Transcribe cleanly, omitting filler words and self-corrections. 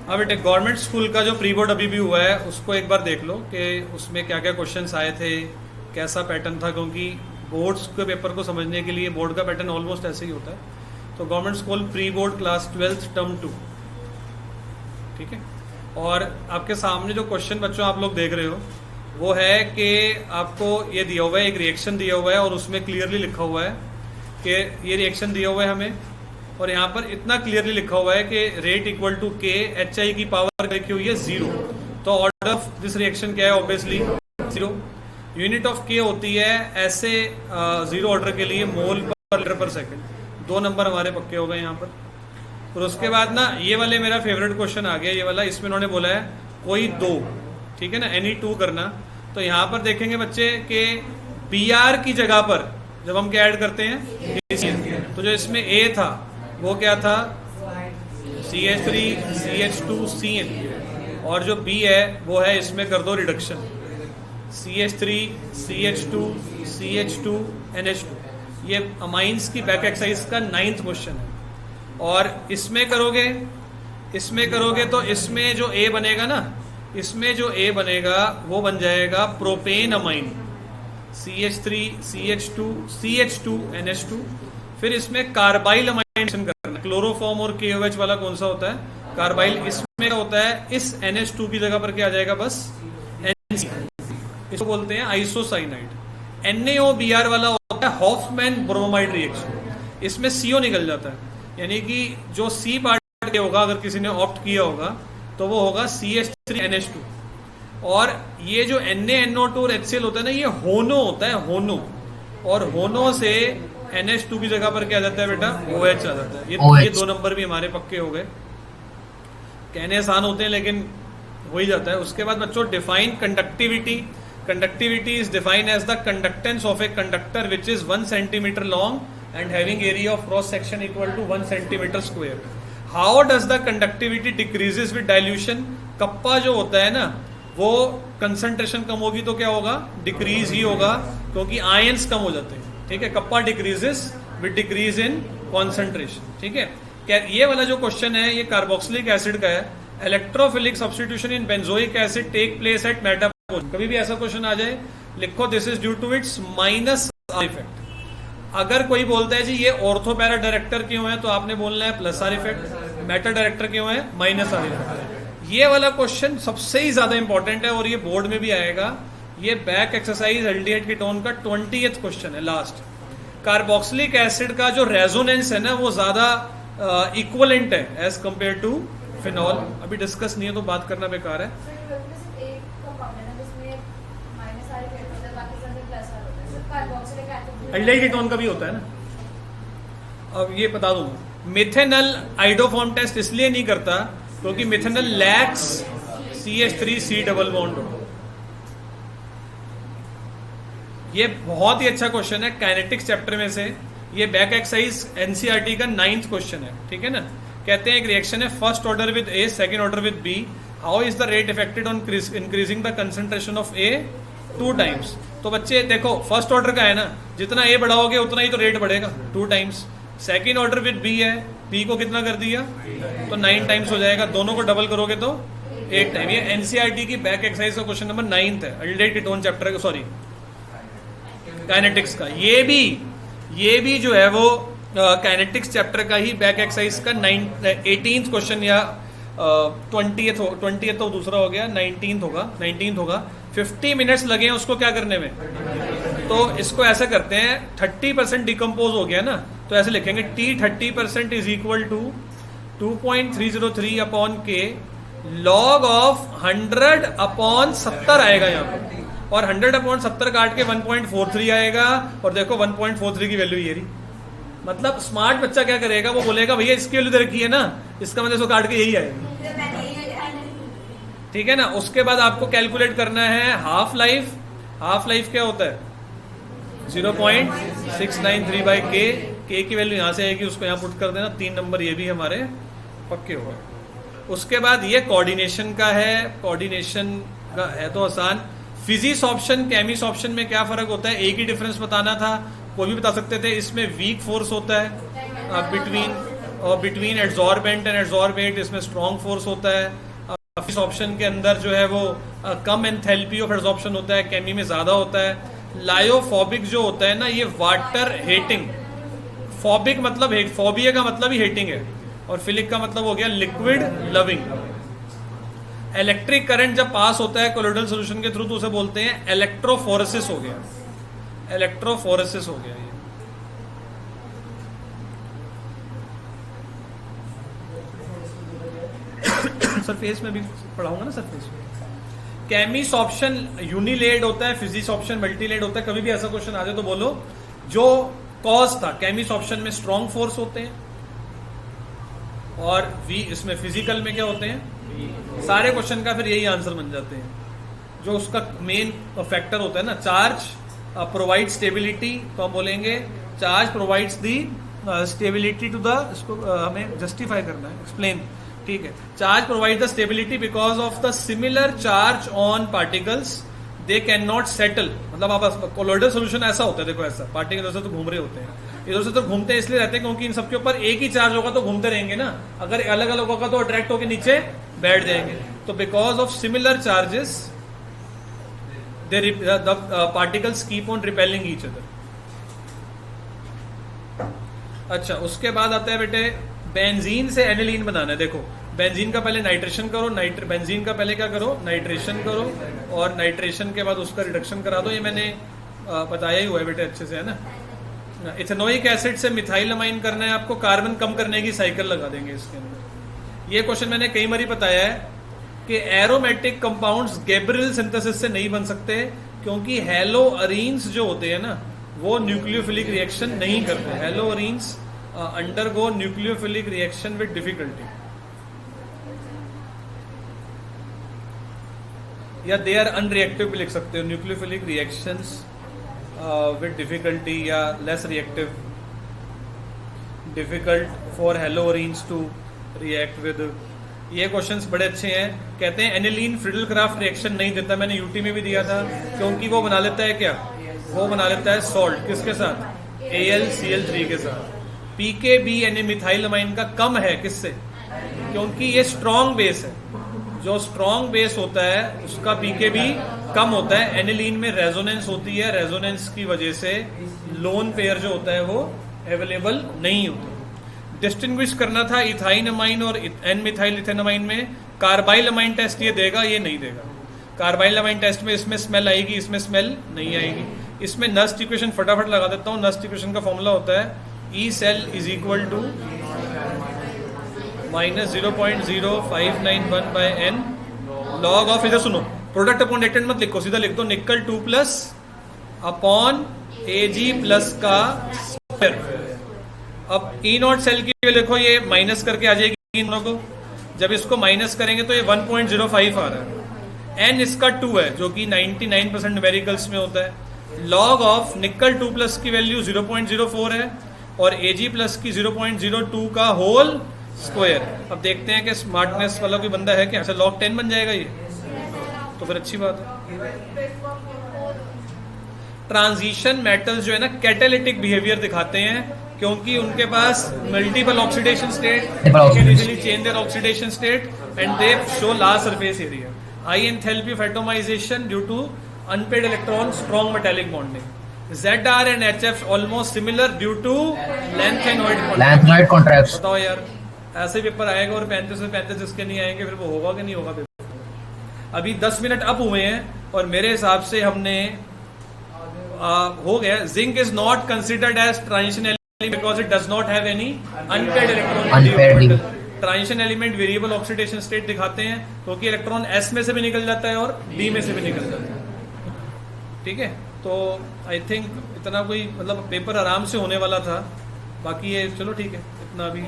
अब बेटे government school का जो प्री बोर्ड अभी भी हुआ है उसको एक बार देख लो कि उसमें क्या क्या क्वेश्चंस आए थे, कैसा पैटर्न था, क्योंकि बोर्ड्स के पेपर को समझने के लिए बोर्ड का पैटर्न ऑलमोस्ट ऐसे ही होता है। तो government school pre board class 12th term 2, ठीक है। और आपके सामने जो क्वेश्चन बच्चों आप लोग देख रहे हो वो है कि आपको ये दिया हुआ है, एक रिएक्शन दिया हुआ है और उसमें क्लियरली लिखा हुआ है कि ये रिएक्शन दिया हुआ है हमें, और यहाँ पर इतना क्लियरली लिखा हुआ है कि रेट इक्वल टू के, एच आई की पावर लिखी हुई है 0। तो ऑर्डर ऑफ दिस रिएक्शन क्या है? ऑब्वियसली 0। यूनिट ऑफ के होती है ऐसे 0 ऑर्डर के लिए मोल पर लीटर पर सेकेंड। 2 नंबर हमारे पक्के हो गए यहाँ पर। और उसके बाद ना ये वाले मेरा फेवरेट क्वेश्चन आ गया, ये वाला। इसमें उन्होंने बोला है कोई 2, ठीक है ना, एनी 2 करना। तो यहाँ पर देखेंगे बच्चे कि बी आर की जगह पर जब हम क्या ऐड करते हैं, तो जो इसमें ए था वो क्या था? CH3 CH2 CN, और जो B है वो है, इसमें कर दो reduction, CH3 CH2 CH2 NH2। ये अमाइंस की बैक एक्सरसाइज का 9th क्वेश्चन है। और इसमें करोगे तो इसमें जो A बनेगा ना, इसमें जो A बनेगा वो बन जाएगा propane amine, CH3 CH2 CH2 NH2। फिर इसमें कार्बाइल अमाइन करना, क्लोरोफॉर्म और KOH वाला कौन सा होता है? कार्बाइल। इसमें क्या होता है? इस NH2 की जगह पर क्या आ जाएगा? बस NC। इसको बोलते हैं आइसोसाइनाइड। NaOBr वाला होता है हॉफमैन ब्रोमाइड रिएक्शन। इसमें CO निकल जाता है, यानी कि जो C पार्ट होगा, अगर किसी ने ऑप्ट किया होगा तो वो होगा CH3NH2। और ये जो NaNO2 और HCl होता है ना, ये होनो होता है, होनो। और होनो से NH2 की जगह पर क्या आ जाता है बेटा? OH आ जाता है। ये 2 नंबर भी हमारे पक्के हो गए। कहने आसान होते हैं लेकिन हो ही जाता है। उसके बाद बच्चों define conductivity. Conductivity is defined as the conductance of a conductor which is 1 centimetre long and having area of cross section equal to 1 centimetre square. How does the conductivity decreases with dilution? Kappa जो होता है ना, वो concentration कम होगी तो क्या होगा? Decrease ही होगा, क्योंकि आयंस कम हो जाते हैं, ठीक है। Kappa decreases with decrease in concentration, ठीक है। क्या ये वाला जो क्वेश्चन है ये कार्बोक्सिलिक एसिड का है। Electrophilic substitution in benzoic acid take place at metabolism. कभी भी ऐसा क्वेश्चन आ जाए, लिखो this is due to its minus R effect. अगर कोई बोलता है जी ये ऑर्थो पैरा डायरेक्टर क्यों है, तो आपने बोलना है plus are effect. Meta director क्यों है? Minus R effect. ये वाला क्वेश्चन सबसे ही ज्यादा इंपॉर्टेंट है और ये बोर्ड में भी आएगा। ये बैक एक्सरसाइज एल्डिहाइड कीटोन का 20th क्वेश्चन है, लास्ट। कार्बोक्सिलिक एसिड का जो रेजोनेंस है ना, वो ज्यादा इक्वलेंट है एज कंपेयर टू फिनॉल। अभी डिस्कस नहीं है तो बात करना बेकार है। एल्डिहाइड कीटोन का भी होता है ना। अब ये बता दूं, मिथेनल आइडोफॉर्म टेस्ट इसलिए नहीं करता क्योंकि methanal lakhs CH3C double bond. ये बहुत ही अच्छा क्वेश्चन है काइनेटिक्स चैप्टर में से। ये बैक एक्सरसाइज NCERT का 9th क्वेश्चन है, ठीक है ना। कहते हैं एक रिएक्शन है, first order with A, second order with B। How is the rate affected on increasing the concentration of A 2 times. तो बच्चे देखो, फर्स्ट ऑर्डर का है ना, जितना A बढ़ाओगे उतना ही तो रेट बढ़ेगा 2 times. Second order with B है, B को कितना कर दिया तो 9 टाइम्स हो जाएगा। दोनों को डबल करोगे तो 8 टाइम। ये NCERT की बैक एक्सरसाइज का क्वेश्चन नंबर 9th है, एल्डिहाइड कीटोन चैप्टर का, सॉरी काइनेटिक्स का। ये भी जो है वो काइनेटिक्स चैप्टर का ही बैक एक्सरसाइज का 18th क्वेश्चन या 20th तो दूसरा हो गया, 19th होगा। 50 मिनट्स लगे हैं उसको क्या करने में। तो इसको ऐसा करते हैं, 30% डिकम्पोज हो गया ना, तो ऐसे लिखेंगे T 30% is equal to 2.303 upon K log of 100 upon 70 आएगा यहाँ पर। और 100 अपॉन 70 काट के 1.43 आएगा। और देखो 1.43 की वैल्यू ये रही। मतलब स्मार्ट बच्चा क्या करेगा, वो बोलेगा भैया इसकी वैल्यू रखी है ना, इसका मतलब इसको काट के यही आएगा, ठीक है ना। उसके बाद आपको कैलकुलेट करना है हाफ लाइफ। हाफ लाइफ क्या होता है? 0.693 बाई K की वैल्यू यहाँ से आएगी, उसको यहाँ पुट कर देना। 3 नंबर ये भी हमारे पक्के हो गए। उसके बाद ये कोऑर्डिनेशन का है। कोऑर्डिनेशन का है तो आसान। फिजिक्स ऑप्शन केमिक्स ऑप्शन में क्या फर्क होता है? एक ही डिफरेंस बताना था, कोई भी बता सकते थे। इसमें वीक फोर्स होता है बिटवीन और बिटवीन एड्सॉर्बेंट एंड एड्सॉर्बेट इसमें स्ट्रॉन्ग फोर्स होता है। इस ऑप्शन के अंदर जो है वो कम एंथैल्पी ऑफ एब्जॉर्प्शन होता है, केमी में ज्यादा होता है। लायोफोबिक जो होता है ना, ये वाटर हेटिंग, फोबिक मतलब हेट, फोबिया का मतलब ही हेटिंग है, और फिलिक का मतलब हो गया लिक्विड लविंग। इलेक्ट्रिक करंट जब पास होता है कोलोइडल सॉल्यूशन के थ्रू तो उसे बोलते हैं इलेक्ट्रोफोरेसिस हो गया, इलेक्ट्रोफोरेसिस हो गया ये। सरफेस में भी पढ़ाऊंगा ना सरफेस में। केमिस ऑप्शन यूनिलेड होता है, फिजिक्स ऑप्शन मल्टीलेड होता है। कभी भी ऐसा क्वेश्चन आ जाए तो बोलो जो कॉज था, केमिस ऑप्शन में स्ट्रॉन्ग फोर्स होते हैं, और वी इसमें फिजिकल में क्या होते हैं। सारे क्वेश्चन का फिर यही आंसर बन जाते हैं। जो उसका मेन फैक्टर होता है ना, चार्ज प्रोवाइड स्टेबिलिटी, तो हम बोलेंगे charge provides the stability to the, इसको हमें जस्टिफाई करना है, एक्सप्लेन, ठीक है। Charge provide the stability because of the similar charge on particles, they can not settle. मतलब आप कोलोइडल सोल्यूशन ऐसा होता है, देखो ऐसा पार्टिकल इधर से तो घूम रहे होते हैं, इधर से तो घूमते हैं इसलिए रहते हैं क्योंकि इन सबके ऊपर एक ही चार्ज होगा तो घूमते रहेंगे ना, अगर अलग अलग होगा तो अट्रैक्ट होकर नीचे बैठ जाएंगे। तो because of similar charges the particles keep on repelling each other. अच्छा, उसके बाद आता है बेटे बेंजीन से एनिलीन बनाना है। देखो बेंजीन का पहले नाइट्रेशन करो, बेंजीन का पहले क्या करो, नाइट्रेशन करो, और नाइट्रेशन के बाद उसका रिडक्शन करा दो। ये मैंने बताया ही हुआ है बेटे अच्छे से, है ना। इथेनोइक एसिड से मिथाइल अमाइन करना है आपको, कार्बन कम करने की साइकिल लगा देंगे इसके अंदर। ये क्वेश्चन मैंने कई बार बताया है कि एरोमेटिक कंपाउंड्स गैब्रियल सिंथेसिस से नहीं बन सकते, क्योंकि हेलोअरीन्स जो होते हैं ना वो न्यूक्लियोफिलिक रिएक्शन नहीं करते। Haloarenes undergo nucleophilic reaction with difficulty, या दे आर अनरिएक्टिव भी लिख सकते हो, न्यूक्लियोफिलिक रिएक्शंस विद डिफिकल्टी, या less reactive, difficult for haloarenes to react with. ये क्वेश्चंस बड़े अच्छे हैं। कहते हैं एनिलीन फ्रिडल क्राफ्ट रिएक्शन नहीं देता, मैंने यूटी में भी दिया था, क्योंकि वो बना लेता है क्या, वो बना लेता है सॉल्ट, किसके साथ, AlCl3 के साथ। PKB यानी मिथाइल अमाइन का कम है, किससे, क्योंकि ये स्ट्रॉन्ग बेस है, जो स्ट्रॉन्ग बेस होता है उसका PKB कम होता है। एनिलीन में रेजोनेंस होती है, रेजोनेंस की वजह से लोन पेयर जो होता है वो अवेलेबल नहीं होता। डिस्टिंग्विश करना था इथाइन अमाइन और एन मिथाइल इथेनमाइन में। कार्बाइल अमाइन टेस्ट ये देगा, ये नहीं देगा। कार्बाइल अमाइन टेस्ट में इसमें स्मेल आएगी, इसमें स्मेल नहीं आएगी। इसमें नस्ट इक्वेशन फटाफट लगा देता हूँ। नस्ट इक्वेशन का फॉर्मूला होता है E cell is equal to -0.0591 by n log of, इधर सुनो, प्रोडक्ट अपॉन रिएक्टेंट मत लिखो, सीधा लिख दो निकल 2 प्लस अपॉन Ag प्लस का स्क्वायर। अब E0 सेल की लिखो, ये माइनस करके आ जाएगी इन लोगों को, जब इसको माइनस करेंगे तो ये 1.05 आ रहा है। n इसका 2 है जो कि 99% न्यूमेरिकल्स में होता है। लॉग ऑफ निकल 2 प्लस की वैल्यू 0.04 है और Ag प्लस की 0.02 का होल स्क्वायर। अब देखते हैं कि स्मार्टनेस वाला कोई बंदा है क्या। अच्छा, लॉग 10 बन जाएगा ये, तो फिर अच्छी बात है। ट्रांजिशन मेटल्स जो है ना कैटालिटिक बिहेवियर दिखाते हैं, क्योंकि उनके पास multiple oxidation state, can easily change their oxidation state and they show large surface area. High enthalpy of atomisation due to unpaired electron, strong metallic bonding. ZR and HF almost similar due to lengthenoid contrast। बताओ यार, ऐसे paper आएगा और 35 में 35 जिसके नहीं आएंगे, फिर वो होगा कि नहीं होगा पेपर। अभी 10 मिनट अप हुए हैं और मेरे हिसाब से हमने हो गया। Zinc is not considered as transition element because it does not have any unpaired electron. Transition element variable oxidation state दिखाते हैं, क्योंकि इलेक्ट्रॉन S में से भी निकल जाता है और D में से भी निकल जाता है। ठीक है, तो आई थिंक इतना कोई मतलब पेपर आराम से होने वाला था। बाकी ये चलो ठीक है, इतना अभी